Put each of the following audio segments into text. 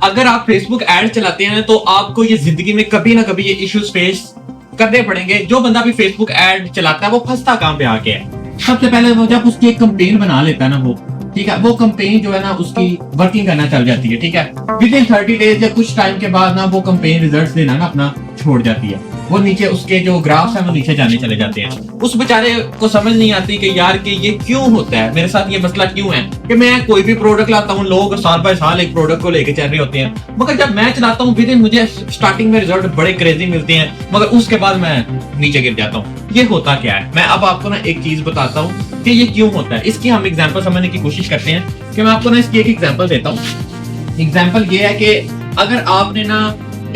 अगर आप Facebook ad चलाते हैं तो आपको ये जिंदगी में कभी ना कभी ये इश्यूज फेस करने पड़ेंगे। जो बंदा भी फेसबुक एड चलाता है वो फंसता कहां पे आके है। सबसे पहले वो जब उसकी एक कंपेन बना लेता है ना, वो ठीक है, वो कंपेन जो है ना उसकी वर्किंग करना चल जाती है, ठीक है। विद इन 30 डेज या कुछ टाइम के बाद ना वो कंपेन रिजल्ट्स देना ना अपना छोड़ जाती है। वो नीचे उसके जो ग्राफ्स हैं वो नीचे जाने चले जाते हैं। उस बेचारे को समझ नहीं आती कि यार कि ये क्यों होता है, मेरे साथ ये मसला क्यों है कि मैं कोई भी प्रोडक्ट लाता हूँ, लोग साल बाय साल एक प्रोडक्ट को लेके चल रहे होते हैं, मगर जब मैं चलाता हूँ विद इन मुझे स्टार्टिंग में रिजल्ट बड़े क्रेजी मिलते हैं, मगर उसके बाद मैं नीचे गिर जाता हूँ। ये होता क्या है? मैं अब आपको ना एक चीज बताता हूँ कि ये क्यों होता है। इसकी हम एग्जाम्पल समझने की कोशिश करते हैं कि मैं आपको ना इसकी एक एग्जाम्पल देता हूँ। एग्जाम्पल ये है कि अगर आपने ना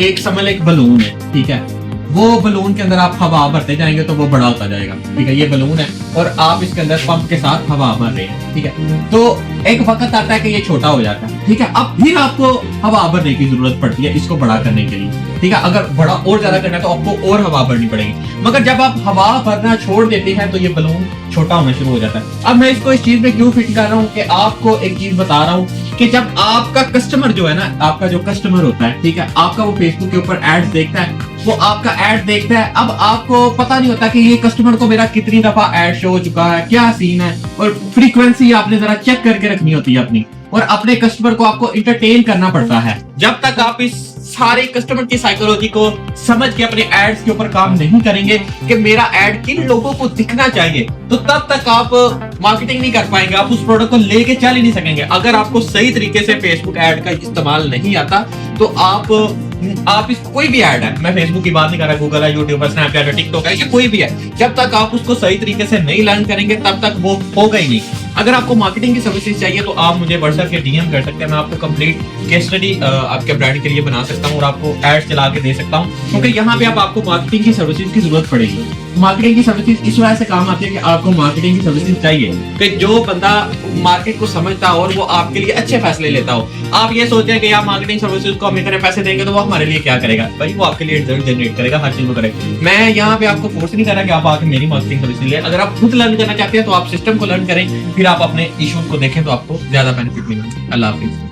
एक समझ एक बलून है, ठीक है, वो बलून के अंदर आप हवा भरते जाएंगे तो वो बड़ा होता जाएगा, ठीक है। ये बलून है और आप इसके अंदर पंप के साथ हवा भर रहे हैं, ठीक है। तो एक वक्त आता है कि ये छोटा हो जाता है, ठीक है। अब फिर आपको हवा भरने की जरूरत पड़ती है इसको बड़ा करने के लिए, ठीक है। अगर बड़ा और ज्यादा करना है तो आपको और हवा भरनी पड़ेगी, मगर जब आप हवा भरना छोड़ देते हैं तो ये बलून छोटा होना शुरू हो जाता है। अब मैं इसको इस चीज में क्यों फिट कर रहा हूँ कि आपको एक चीज बता रहा हूँ कि जब आपका कस्टमर जो है ना, आपका जो कस्टमर होता है, ठीक है, आपका वो फेसबुक के ऊपर एड्स देखता है, वो आपका ऐड देखता है। अब आपको पता नहीं होता कि ये कस्टमर को मेरा कितनी दफा ऐड शो हो चुका है, क्या सीन है, और फ्रीक्वेंसी आपने जरा चेक करके रखनी होती है अपनी, और अपने कस्टमर को आपको इंटरटेन करना पड़ता है। जब तक आप इस सारे कस्टमर की साइकोलॉजी को समझ के अपने एड्स के ऊपर काम नहीं करेंगे कि मेरा एड किन लोगों को दिखना चाहिए, तो तब तक आप मार्केटिंग नहीं कर पाएंगे, आप उस प्रोडक्ट को लेके चल ही नहीं सकेंगे। अगर आपको सही तरीके से फेसबुक एड का इस्तेमाल नहीं आता तो आप इस कोई भी ऐड है, मैं फेसबुक की बात नहीं कर रहा, गूगल है, यूट्यूब है, स्नैपचैट है, टिकटॉक है, ये कोई भी है, जब तक आप उसको सही तरीके से नहीं लर्न करेंगे तब तक वो होगा ही नहीं। अगर आपको मार्केटिंग की सर्विसेज चाहिए तो आप मुझे व्हाट्सएप के डीएम कर सकते हैं, मैं आपको कंप्लीट केस स्टडी आपके ब्रांड के लिए बना सकता हूँ और आपको एड्स चला के दे सकता हूँ, क्योंकि यहाँ पे आपको मार्केटिंग की सर्विसेज की जरूरत पड़ेगी। मार्केटिंग की सर्विसेज इस वजह से काम आती है कि आपको मार्केटिंग की सर्विसेज चाहिए कि जो बंदा मार्केट को समझता हो और वो आपके लिए अच्छे फैसले लेता हो। आप ये सोचते हैं कि यार मार्केटिंग सर्विसेज को हम इतने पैसे देंगे तो वो हमारे लिए क्या करेगा, भाई वो आपके लिए रिजल्ट जनरेट करेगा, हर चीज को करेगा। मैं यहाँ पे आपको फोर्स नहीं कर रहा कि आप आके मेरी मार्केटिंग सर्विस लें। अगर आप खुद लर्न करना चाहते हैं तो आप सिस्टम को लर्न करें, फिर आप अपने इश्यूज को देखें तो आपको ज्यादा बेनिफिट मिलेगा। अल्लाह हाफिज।